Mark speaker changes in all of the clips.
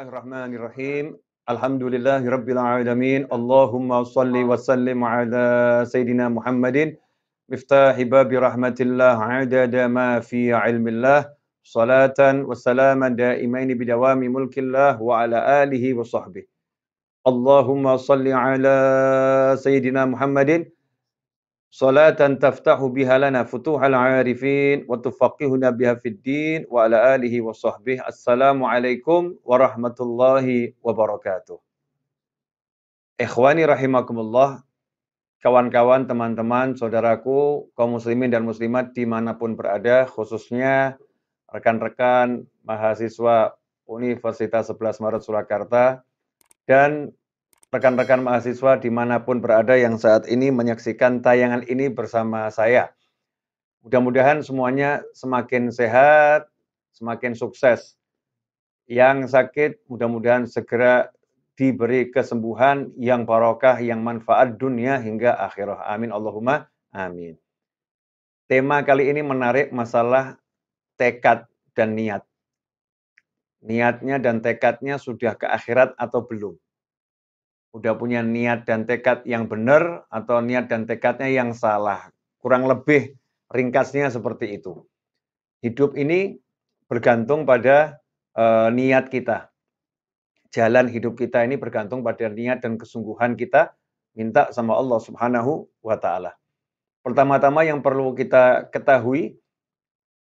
Speaker 1: Bismillahirrahmanirrahim. Alhamdulillahirabbil alamin. Allahumma shalli wa sallim ala sayidina Muhammadin miftahi babi rahmatillah adada ma fi ilmillah salatan wa salaman daimaini bidawami mulkillah wa ala alihi wa sahbihi. Allahumma shalli ala sayidina Muhammadin salatan taftahu biha lana futuhal arifin wa tufaqihuna biha fid din wa ala alihi wa sahbihi. Assalamualaikum warahmatullahi wabarakatuh. Ikhwani rahimakumullah, kawan-kawan, teman-teman, saudaraku, kaum muslimin dan muslimat dimanapun berada, khususnya rekan-rekan mahasiswa Universitas 11 Maret Surakarta dan rekan-rekan mahasiswa dimanapun berada yang saat ini menyaksikan tayangan ini bersama saya. Mudah-mudahan semuanya semakin sehat, semakin sukses. Yang sakit mudah-mudahan segera diberi kesembuhan yang barokah, yang manfaat dunia hingga akhirah. Amin Allahumma amin. Tema kali ini menarik, masalah tekad dan niat. Niatnya dan tekadnya sudah ke akhirat atau belum? Udah punya niat dan tekad yang benar atau niat dan tekadnya yang salah. Kurang lebih ringkasnya seperti itu. Hidup ini bergantung pada niat kita. Jalan hidup kita ini bergantung pada niat dan kesungguhan kita minta sama Allah Subhanahu wa Ta'ala. Pertama-tama yang perlu kita ketahui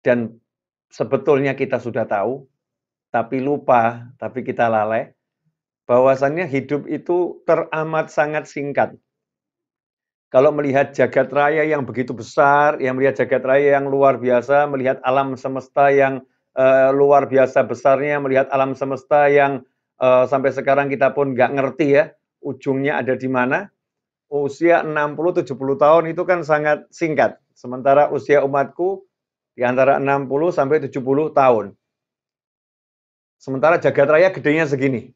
Speaker 1: dan sebetulnya kita sudah tahu, tapi lupa, tapi kita lalai, bahwasannya hidup itu teramat sangat singkat. Kalau melihat jagat raya yang begitu besar, yang melihat jagat raya yang luar biasa, melihat alam semesta yang luar biasa besarnya, melihat alam semesta yang sampai sekarang kita pun nggak ngerti ya, ujungnya ada di mana. Usia 60-70 tahun itu kan sangat singkat. Sementara usia umatku di antara 60 sampai 70 tahun. Sementara jagat raya gedenya segini.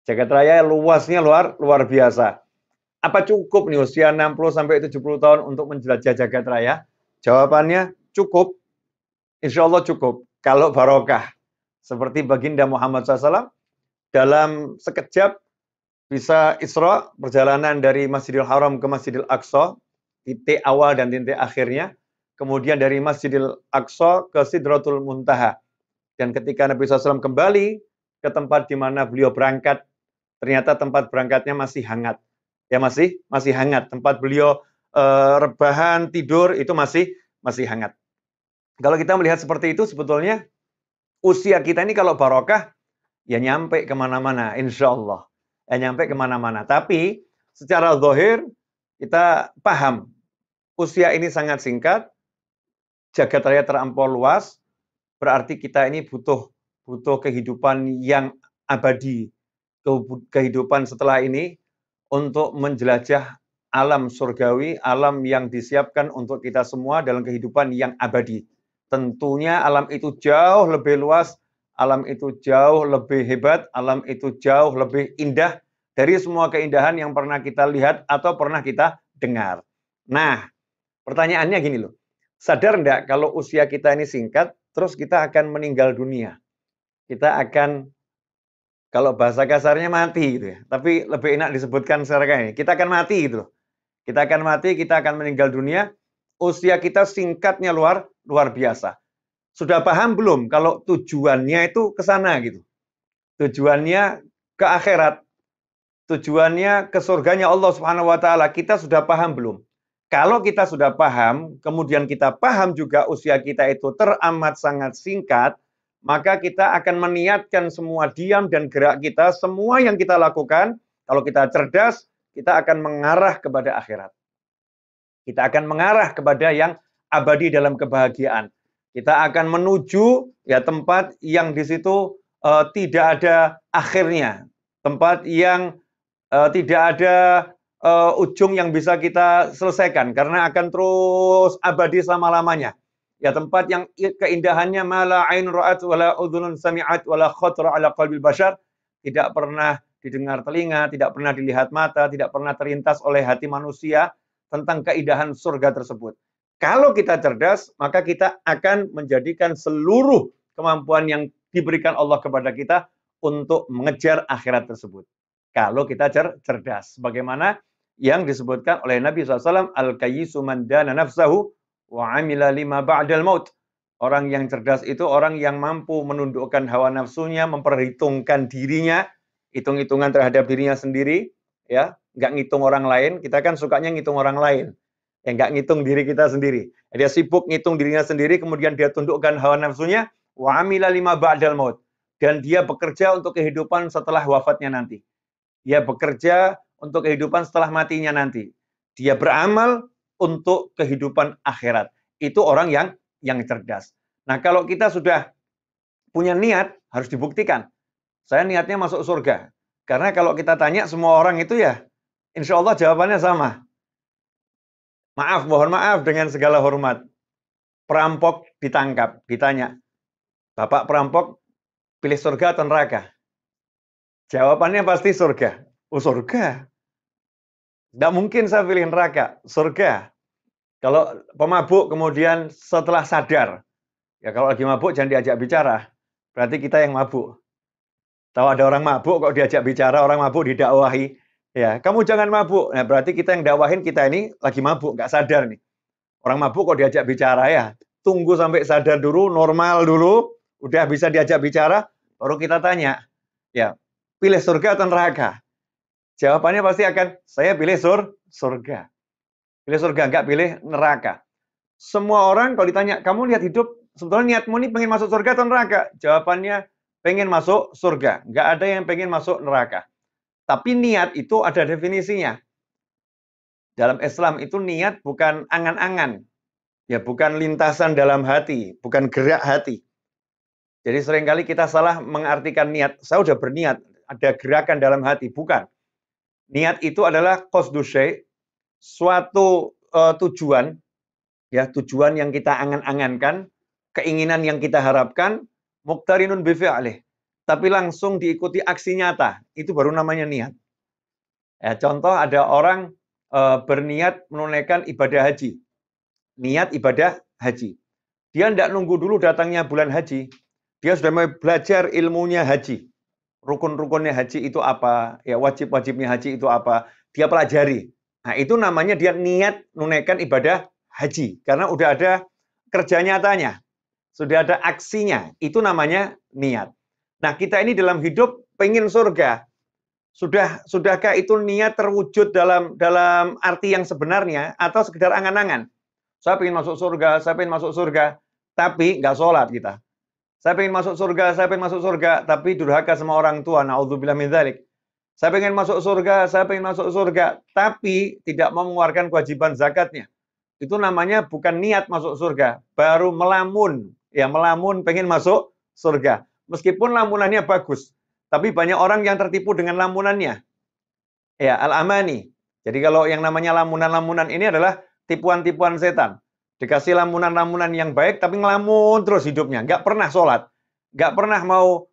Speaker 1: Jagat raya luasnya luar biasa. Apa cukup nih usia 60 sampai 70 tahun untuk menjelajah jagat raya? Jawabannya cukup. Insya Allah cukup. Kalau barokah. Seperti baginda Muhammad SAW dalam sekejap bisa Isra, perjalanan dari Masjidil Haram ke Masjidil Aqsa, titik awal dan titik akhirnya. Kemudian dari Masjidil Aqsa ke Sidratul Muntaha. Dan ketika Nabi SAW kembali ke tempat di mana beliau berangkat, ternyata tempat berangkatnya masih hangat. Ya masih hangat. Tempat beliau rebahan, tidur itu masih hangat. Kalau kita melihat seperti itu, sebetulnya usia kita ini kalau barokah, ya nyampe kemana-mana, insya Allah. Ya nyampe kemana-mana. Tapi secara zahir kita paham, usia ini sangat singkat, jagat raya terlampau luas, berarti kita ini butuh kehidupan yang abadi, kehidupan setelah ini untuk menjelajah alam surgawi, alam yang disiapkan untuk kita semua dalam kehidupan yang abadi. Tentunya alam itu jauh lebih luas, alam itu jauh lebih hebat, alam itu jauh lebih indah dari semua keindahan yang pernah kita lihat atau pernah kita dengar. Nah, pertanyaannya gini loh, sadar enggak kalau usia kita ini singkat, terus kita akan meninggal dunia. Kita akan, kalau bahasa kasarnya mati gitu ya. Tapi lebih enak disebutkan secara kayak ini. Kita akan mati gitu loh. Kita akan mati, kita akan meninggal dunia. Usia kita singkatnya luar biasa. Sudah paham belum kalau tujuannya itu ke sana gitu? Tujuannya ke akhirat. Tujuannya ke surganya Allah Subhanahu wa Ta'ala. Kita sudah paham belum? Kalau kita sudah paham, kemudian kita paham juga usia kita itu teramat sangat singkat, maka kita akan meniatkan semua diam dan gerak kita, semua yang kita lakukan, kalau kita cerdas, kita akan mengarah kepada akhirat. Kita akan mengarah kepada yang abadi dalam kebahagiaan. Kita akan menuju ya tempat yang di situ tidak ada akhirnya, tempat yang tidak ada ujung yang bisa kita selesaikan karena akan terus abadi selama-lamanya. Ya tempat yang keindahannya mala ain ra'at wala udhunun sami'at wala khatra ala qalbil bashar, tidak pernah didengar telinga, tidak pernah dilihat mata, tidak pernah terlintas oleh hati manusia tentang keindahan surga tersebut. Kalau kita cerdas, maka kita akan menjadikan seluruh kemampuan yang diberikan Allah kepada kita untuk mengejar akhirat tersebut. Kalau kita cerdas. Bagaimana yang disebutkan oleh Nabi SAW, Al-kayyisu man dana nafsahu wa amila lima ba'dal maut. Orang yang cerdas itu orang yang mampu menundukkan hawa nafsunya, memperhitungkan dirinya, hitung-hitungan terhadap dirinya sendiri, ya, nggak ngitung orang lain. Kita kan sukanya ngitung orang lain, ya nggak ngitung diri kita sendiri. Dia sibuk ngitung dirinya sendiri, kemudian dia tundukkan hawa nafsunya, wa amila lima ba'dal maut. Dan dia bekerja untuk kehidupan setelah wafatnya nanti. Dia bekerja untuk kehidupan setelah matinya nanti. Dia beramal untuk kehidupan akhirat. Itu orang yang cerdas. Nah, kalau kita sudah punya niat, harus dibuktikan. Saya niatnya masuk surga. Karena kalau kita tanya semua orang itu ya, insya Allah jawabannya sama. Maaf, mohon maaf dengan segala hormat. Perampok ditangkap, ditanya, Bapak perampok pilih surga atau neraka? Jawabannya pasti surga. Oh, surga. Tidak mungkin saya pilih neraka, surga. Kalau pemabuk kemudian setelah sadar, ya kalau lagi mabuk jangan diajak bicara. Berarti kita yang mabuk. Tahu ada orang mabuk kok diajak bicara, orang mabuk didakwahi. Ya, kamu jangan mabuk. Nah, berarti kita yang dakwahin kita ini lagi mabuk, nggak sadar nih. Orang mabuk kok diajak bicara ya. Tunggu sampai sadar dulu, normal dulu, udah bisa diajak bicara, baru kita tanya. Ya, pilih surga atau neraka? Jawabannya pasti akan, saya pilih surga. Pilih surga, nggak pilih neraka. Semua orang kalau ditanya, kamu lihat hidup, sebetulnya niatmu nih pengen masuk surga atau neraka? Jawabannya, pengen masuk surga. Nggak ada yang pengen masuk neraka. Tapi niat itu ada definisinya. Dalam Islam itu niat bukan angan-angan. Ya, bukan lintasan dalam hati, bukan gerak hati. Jadi seringkali kita salah mengartikan niat. Saya sudah berniat, ada gerakan dalam hati. Bukan. Niat itu adalah qasdu syai', suatu tujuan, ya tujuan yang kita angan-angankan, keinginan yang kita harapkan, muqtarinun bi fi'lih. Tapi langsung diikuti aksi nyata, itu baru namanya niat. Ya, contoh ada orang berniat menunaikan ibadah haji. Niat ibadah haji. Dia tidak nunggu dulu datangnya bulan haji. Dia sudah mulai belajar ilmunya haji. Rukun-rukunnya haji itu apa? Ya, wajib-wajibnya haji itu apa? Dia pelajari. Nah, itu namanya dia niat menunaikan ibadah haji. Karena udah ada kerja nyatanya. Sudah ada aksinya. Itu namanya niat. Nah, kita ini dalam hidup pengen surga. Sudahkah itu niat terwujud dalam arti yang sebenarnya atau sekedar angan-angan? Saya pengen masuk surga, saya pengen masuk surga, tapi nggak sholat kita. Saya pengen masuk surga, saya pengen masuk surga, tapi durhaka sama orang tua. Na'udzubillah min dzalik. Saya pengen masuk surga, saya pengen masuk surga, tapi tidak mau mengeluarkan kewajiban zakatnya. Itu namanya bukan niat masuk surga, baru melamun. Ya, melamun pengen masuk surga. Meskipun lamunannya bagus, tapi banyak orang yang tertipu dengan lamunannya. Ya, al-amani. Jadi kalau yang namanya lamunan-lamunan ini adalah tipuan-tipuan setan. Dikasih lamunan-lamunan yang baik, tapi ngelamun terus hidupnya. Nggak pernah sholat. Nggak pernah mau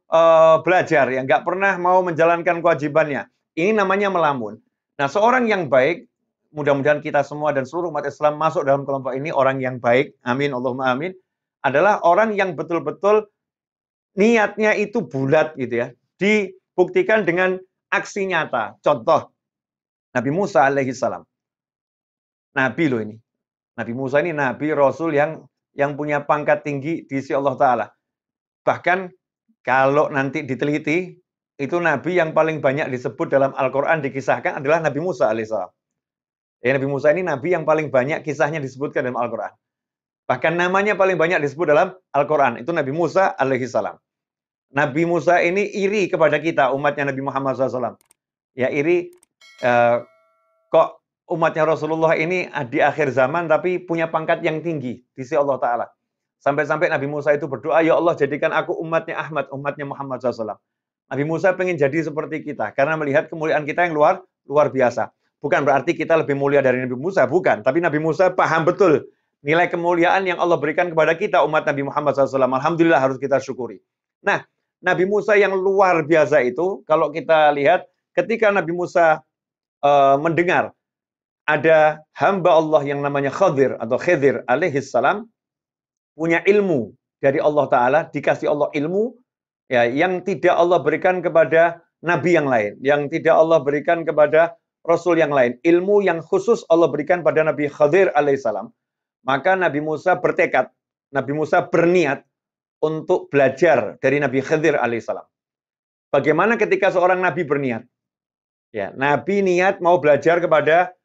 Speaker 1: belajar, ya, nggak pernah mau menjalankan kewajibannya. Ini namanya melamun. Nah, seorang yang baik, mudah-mudahan kita semua dan seluruh umat Islam masuk dalam kelompok ini, orang yang baik, amin, Allahumma amin, adalah orang yang betul-betul niatnya itu bulat gitu ya. Dibuktikan dengan aksi nyata. Contoh, Nabi Musa alaihi salam. Nabi loh ini. Nabi Musa ini Nabi Rasul yang punya pangkat tinggi di sisi Allah Ta'ala. Bahkan kalau nanti diteliti, itu Nabi yang paling banyak disebut dalam Al-Quran dikisahkan adalah Nabi Musa alaihissalam. Ya, Nabi Musa ini Nabi yang paling banyak kisahnya disebutkan dalam Al-Quran. Bahkan namanya paling banyak disebut dalam Al-Quran. Itu Nabi Musa alaihissalam. Nabi Musa ini iri kepada kita, umatnya Nabi Muhammad SAW. Ya, iri kok umatnya Rasulullah ini di akhir zaman tapi punya pangkat yang tinggi di sisi Allah Ta'ala. Sampai-sampai Nabi Musa itu berdoa, ya Allah jadikan aku umatnya Ahmad, umatnya Muhammad SAW. Nabi Musa pengen jadi seperti kita, karena melihat kemuliaan kita yang luar biasa. Bukan berarti kita lebih mulia dari Nabi Musa, bukan. Tapi Nabi Musa paham betul nilai kemuliaan yang Allah berikan kepada kita, umat Nabi Muhammad SAW. Alhamdulillah harus kita syukuri. Nah, Nabi Musa yang luar biasa itu, kalau kita lihat, ketika Nabi Musa mendengar ada hamba Allah yang namanya Khadir atau Khidir alaihi salam punya ilmu dari Allah Ta'ala, dikasih Allah ilmu, ya, yang tidak Allah berikan kepada nabi yang lain, yang tidak Allah berikan kepada rasul yang lain. Ilmu yang khusus Allah berikan pada Nabi Khadir alaihissalam. Maka Nabi Musa bertekad, Nabi Musa berniat untuk belajar dari Nabi Khadir alaihissalam. Bagaimana ketika seorang nabi berniat? Ya, nabi niat mau belajar kepada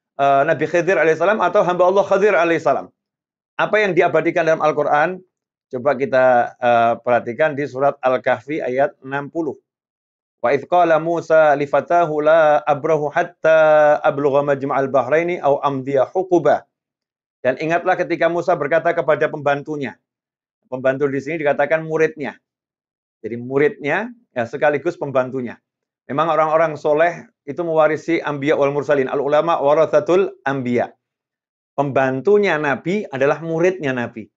Speaker 1: Nabi Khadir alaihissalam atau hamba Allah Khadir alaihissalam. Apa yang diabadikan dalam Al-Quran? Coba kita perhatikan di surat Al-Kahfi ayat 60. Wa idh qala Musa li fatahu la abrahu hatta ablugha majma'al bahraini aw amdiya huquba. Dan ingatlah ketika Musa berkata kepada pembantunya. Pembantu di sini dikatakan muridnya. Jadi muridnya ya sekaligus pembantunya. Memang orang-orang soleh itu mewarisi anbiya wal mursalin. Al ulama warathatul anbiya. Pembantunya Nabi adalah muridnya Nabi.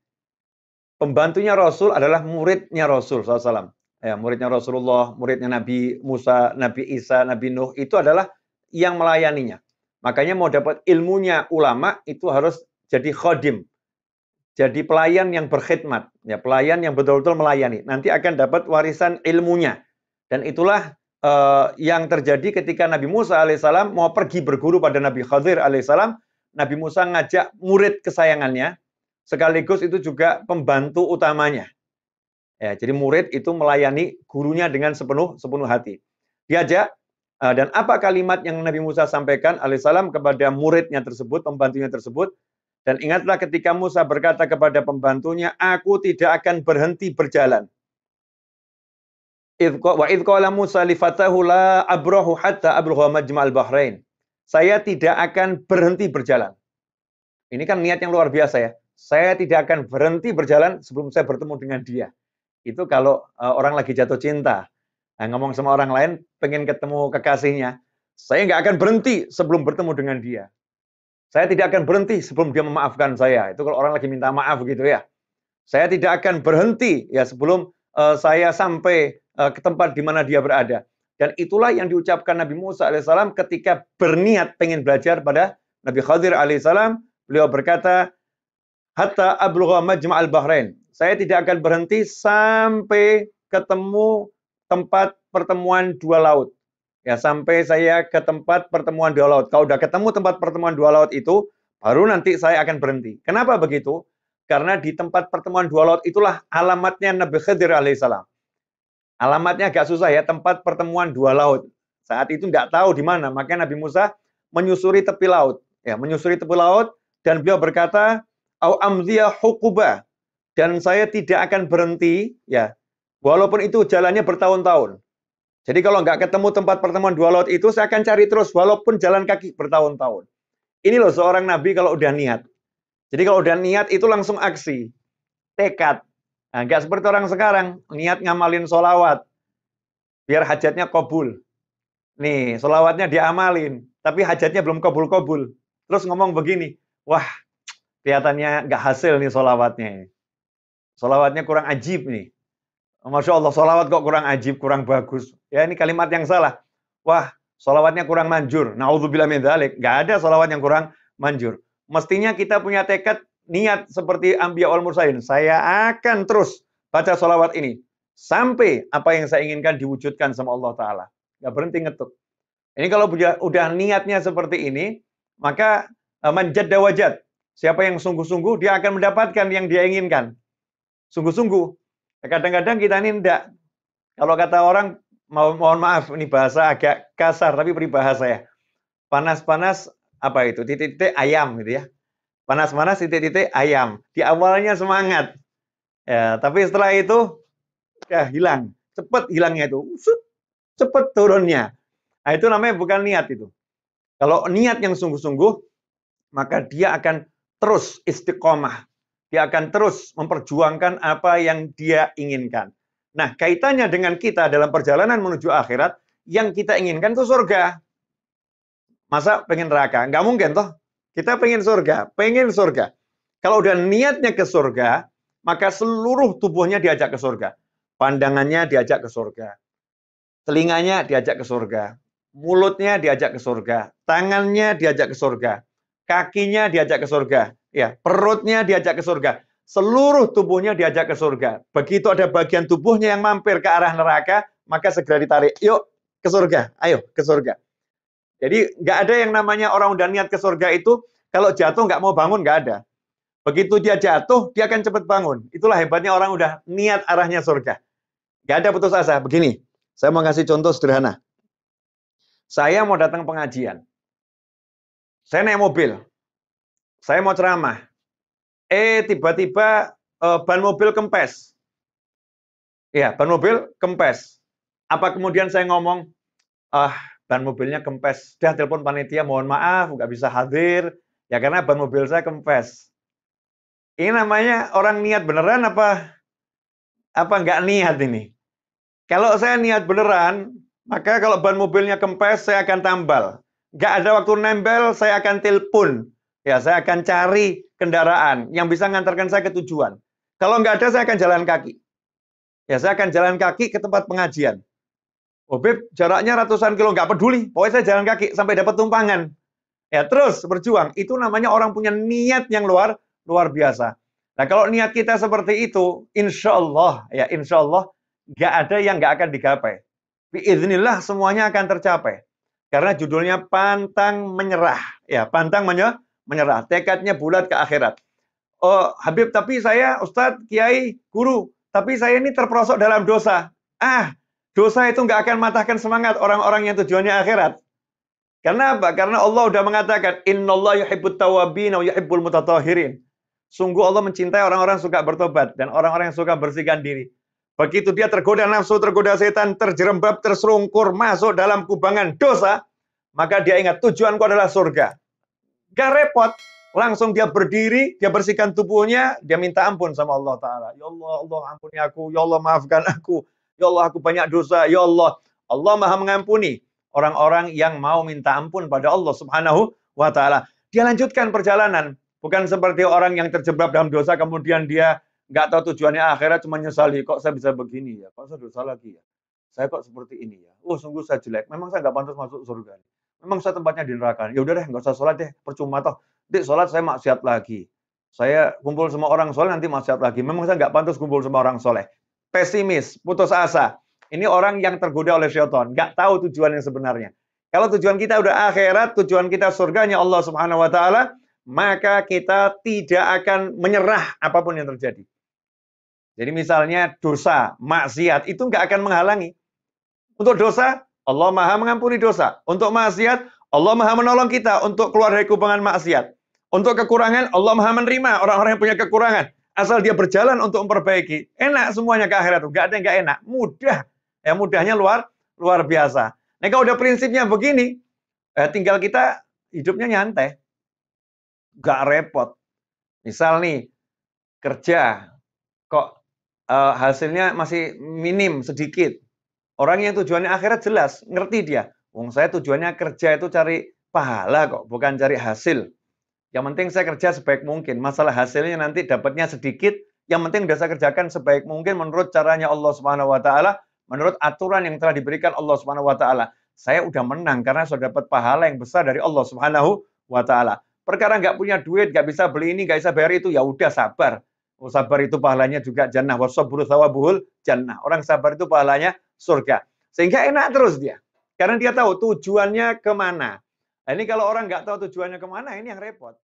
Speaker 1: Pembantunya Rasul adalah muridnya Rasul SAW. Ya, muridnya Rasulullah, muridnya Nabi Musa, Nabi Isa, Nabi Nuh, itu adalah yang melayaninya. Makanya mau dapat ilmunya ulama, itu harus jadi khodim. Jadi pelayan yang berkhidmat. Ya, pelayan yang betul-betul melayani. Nanti akan dapat warisan ilmunya. Dan itulah yang terjadi ketika Nabi Musa alaihissalam mau pergi berguru pada Nabi Khadir alaihissalam. Nabi Musa ngajak murid kesayangannya, sekaligus itu juga pembantu utamanya. Ya, jadi murid itu melayani gurunya dengan sepenuh hati. Diajak, dan apa kalimat yang Nabi Musa sampaikan alaihissalam kepada muridnya tersebut, pembantunya tersebut, dan ingatlah ketika Musa berkata kepada pembantunya, aku tidak akan berhenti berjalan. Wa idh qala Musa li fatahu la abrahu hatta ablugha majma'al bahrain. Saya tidak akan berhenti berjalan. Ini kan niat yang luar biasa ya. Saya tidak akan berhenti berjalan sebelum saya bertemu dengan dia. Itu kalau orang lagi jatuh cinta. Nah, ngomong sama orang lain, pengen ketemu kekasihnya. Saya nggak akan berhenti sebelum bertemu dengan dia. Saya tidak akan berhenti sebelum dia memaafkan saya. Itu kalau orang lagi minta maaf gitu ya. Saya tidak akan berhenti ya sebelum saya sampai ke tempat di mana dia berada. Dan itulah yang diucapkan Nabi Musa alaihissalam ketika berniat pengen belajar pada Nabi Khadir alaihissalam. Beliau berkata, hatta ablugha majma'al bahrain. Saya tidak akan berhenti sampai ketemu tempat pertemuan dua laut. Ya, sampai saya ke tempat pertemuan dua laut. Kalau udah ketemu tempat pertemuan dua laut itu, baru nanti saya akan berhenti. Kenapa begitu? Karena di tempat pertemuan dua laut itulah alamatnya Nabi Khidir alaihissalam. Alamatnya agak susah ya, tempat pertemuan dua laut. Saat itu nggak tahu di mana, makanya Nabi Musa menyusuri tepi laut. Ya, menyusuri tepi laut, dan beliau berkata, au amdhiya huquba, dan saya tidak akan berhenti, ya, walaupun itu jalannya bertahun-tahun. Jadi kalau nggak ketemu tempat pertemuan dua laut itu, saya akan cari terus, walaupun jalan kaki bertahun-tahun. Ini loh seorang nabi kalau udah niat. Jadi kalau udah niat itu langsung aksi, tekad. Nah, nggak seperti orang sekarang, niat ngamalin sholawat, biar hajatnya kabul. Nih, sholawatnya diamalin, tapi hajatnya belum kabul-kabul. Terus ngomong begini, wah, kelihatannya nggak hasil nih sholawatnya. Sholawatnya kurang ajib nih. Masya Allah, sholawat kok kurang ajib, kurang bagus. Ya, ini kalimat yang salah. Wah, sholawatnya kurang manjur. Na'udzubillah min dzalik. Nggak ada sholawat yang kurang manjur. Mestinya kita punya tekad, niat seperti Anbiya wal Mursalin. Saya akan terus baca sholawat ini. Sampai apa yang saya inginkan diwujudkan sama Allah Ta'ala. Nggak berhenti ngetuk. Ini kalau udah niatnya seperti ini, maka manjad dawajat. Siapa yang sungguh-sungguh, dia akan mendapatkan yang dia inginkan. Sungguh-sungguh. Kadang-kadang kita ini enggak. Kalau kata orang, mohon maaf, ini bahasa agak kasar, tapi peribahasa ya. Panas-panas, apa itu? Titik-titik ayam gitu ya. Panas-panas, titik-titik ayam. Di awalnya semangat. Ya, tapi setelah itu, ya hilang. Cepat hilangnya itu. Cepat turunnya. Nah, itu namanya bukan niat itu. Kalau niat yang sungguh-sungguh, maka dia akan terus istiqomah. Dia akan terus memperjuangkan apa yang dia inginkan. Nah, kaitannya dengan kita dalam perjalanan menuju akhirat, yang kita inginkan itu surga. Masa pengen neraka? Nggak mungkin toh. Kita pengen surga, Kalau udah niatnya ke surga, maka seluruh tubuhnya diajak ke surga. Pandangannya diajak ke surga. Telinganya diajak ke surga. Mulutnya diajak ke surga. Tangannya diajak ke surga. Kakinya diajak ke surga. Ya, perutnya diajak ke surga. seluruh tubuhnya diajak ke surga. Begitu ada bagian tubuhnya yang mampir ke arah neraka, maka segera ditarik. Yuk, ke surga. Ayo, ke surga. Jadi nggak ada yang namanya orang udah niat ke surga itu, kalau jatuh nggak mau bangun, nggak ada. Begitu dia jatuh, dia akan cepat bangun. Itulah hebatnya orang udah niat arahnya surga. Nggak ada putus asa. Begini, saya mau kasih contoh sederhana. Saya mau datang pengajian. Saya naik mobil. Saya mau ceramah. Tiba-tiba ban mobil kempes. Ya, ban mobil kempes. Apa kemudian saya ngomong, ban mobilnya kempes. Dah telepon panitia, mohon maaf, nggak bisa hadir. Ya karena ban mobil saya kempes. Ini namanya orang niat beneran apa nggak niat ini? Kalau saya niat beneran, maka kalau ban mobilnya kempes, saya akan tambal. Nggak ada waktu nempel, saya akan telepon. Ya, saya akan cari kendaraan yang bisa ngantarkan saya ke tujuan. Kalau nggak ada, saya akan jalan kaki. Ya, saya akan jalan kaki ke tempat pengajian. Oh, Beb, jaraknya ratusan kilo, nggak peduli. Pokoknya saya jalan kaki sampai dapat tumpangan. Ya, terus berjuang. Itu namanya orang punya niat yang luar biasa. Nah, kalau niat kita seperti itu, insya Allah, nggak ada yang nggak akan digapai. Biiznillah semuanya akan tercapai. Karena judulnya pantang menyerah. Ya, pantang menyerah. Tekadnya bulat ke akhirat. Oh, Habib, tapi saya, Ustadz, Kiai, Guru, tapi saya ini terperosok dalam dosa. Dosa itu nggak akan matahkan semangat orang-orang yang tujuannya akhirat. Karena apa? Karena Allah sudah mengatakan, Innallaha yuhibbut tawwabin wa yuhibbul mutatahhirin. Sungguh Allah mencintai orang-orang suka bertobat dan orang-orang yang suka bersihkan diri. Begitu dia tergoda nafsu, tergoda setan, terjerembab, terserungkur, masuk dalam kubangan dosa, maka dia ingat tujuanku adalah surga. Gak repot. Langsung dia berdiri, dia bersihkan tubuhnya, dia minta ampun sama Allah Ta'ala. Ya Allah, Allah ampuni aku. Ya Allah, maafkan aku. Ya Allah, aku banyak dosa. Ya Allah, Allah maha mengampuni orang-orang yang mau minta ampun pada Allah Subhanahu wa Ta'ala. Dia lanjutkan perjalanan. Bukan seperti orang yang terjebak dalam dosa, kemudian dia nggak tahu tujuannya akhirat, cuma nyesali. Kok saya bisa begini ya? Kok saya dosa lagi ya? Saya kok seperti ini ya? Sungguh saya jelek. Memang saya nggak pantas masuk surga. Memang saya tempatnya di neraka. Ya udah deh, nggak usah sholat deh, percuma toh. Nanti sholat saya maksiat lagi. Saya kumpul sama orang soleh nanti maksiat lagi. Memang saya nggak pantas kumpul sama orang soleh. Pesimis, putus asa. Ini orang yang tergoda oleh syaitan, nggak tahu tujuan yang sebenarnya. Kalau tujuan kita udah akhirat, tujuan kita surganya Allah Subhanahu wa Ta'ala, maka kita tidak akan menyerah apapun yang terjadi. Jadi misalnya dosa, maksiat itu nggak akan menghalangi. Untuk dosa, Allah maha mengampuni dosa. Untuk maksiat, Allah maha menolong kita untuk keluar dari kubangan maksiat. Untuk kekurangan, Allah maha menerima orang-orang yang punya kekurangan. Asal dia berjalan untuk memperbaiki. Enak semuanya ke akhirat. Gak ada yang gak enak. Mudah. Ya, mudahnya luar biasa. Nah, kalau udah prinsipnya begini, tinggal kita hidupnya nyantai. Gak repot. Misal nih, kerja. Kok hasilnya masih minim, sedikit. Orang yang tujuannya akhirat jelas, ngerti dia. Wong saya tujuannya kerja itu cari pahala kok, bukan cari hasil. Yang penting saya kerja sebaik mungkin. Masalah hasilnya nanti dapatnya sedikit, yang penting udah saya kerjakan sebaik mungkin menurut caranya Allah Subhanahu wa Ta'ala, menurut aturan yang telah diberikan Allah Subhanahu wa Ta'ala. Saya udah menang karena sudah dapat pahala yang besar dari Allah Subhanahu wa Ta'ala. Perkara nggak punya duit, nggak bisa beli ini, nggak bisa bayar itu, ya udah sabar. Sabar itu pahalanya juga jannah. Wasabru thawabuhul jannah. Orang sabar itu pahalanya surga. Sehingga enak terus dia. Karena dia tahu tujuannya kemana. Nah, ini kalau orang nggak tahu tujuannya kemana, ini yang repot.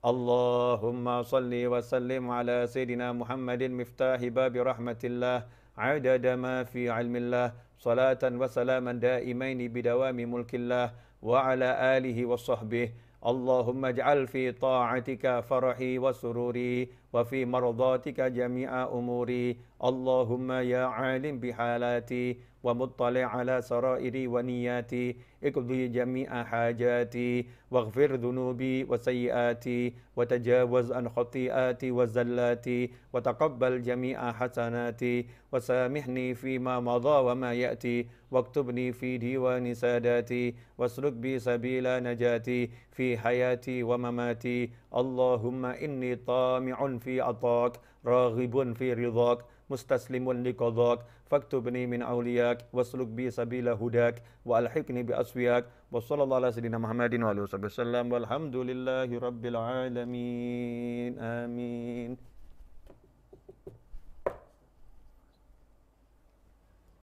Speaker 1: Allahumma salli wa sallim ala Sayyidina Muhammadin miftahi babi rahmatillah adada ma fi ilmillah salatan wa salaman daimaini bidawami mulkillah wa ala alihi wa sahbihi اللهم اجعل في طاعتك فرحي وسروري وفي مرضاتك جميع أموري اللهم يا عالم بحالاتي ومطلع على سرائري ونياتي اقضي جميع حاجاتي واغفر ذنوبي وسيئاتي وتجاوز عن خطيئاتي وزلاتي وتقبل جميع حسناتي وسامحني فيما مضى وما يأتي واكتبني في ديوان ساداتي واسلك بي سبيل نجاتي في حياتي ومماتي اللهم إني طامع في عطاك راغب في رضاك مستسلم لقضاك فاكتبني من أولياك واسلك بي سبيل هداك وألحقني بأسوياك وصلى الله على سيدنا محمد وعلى آله وصحبه وسلم والحمد لله رب العالمين آمين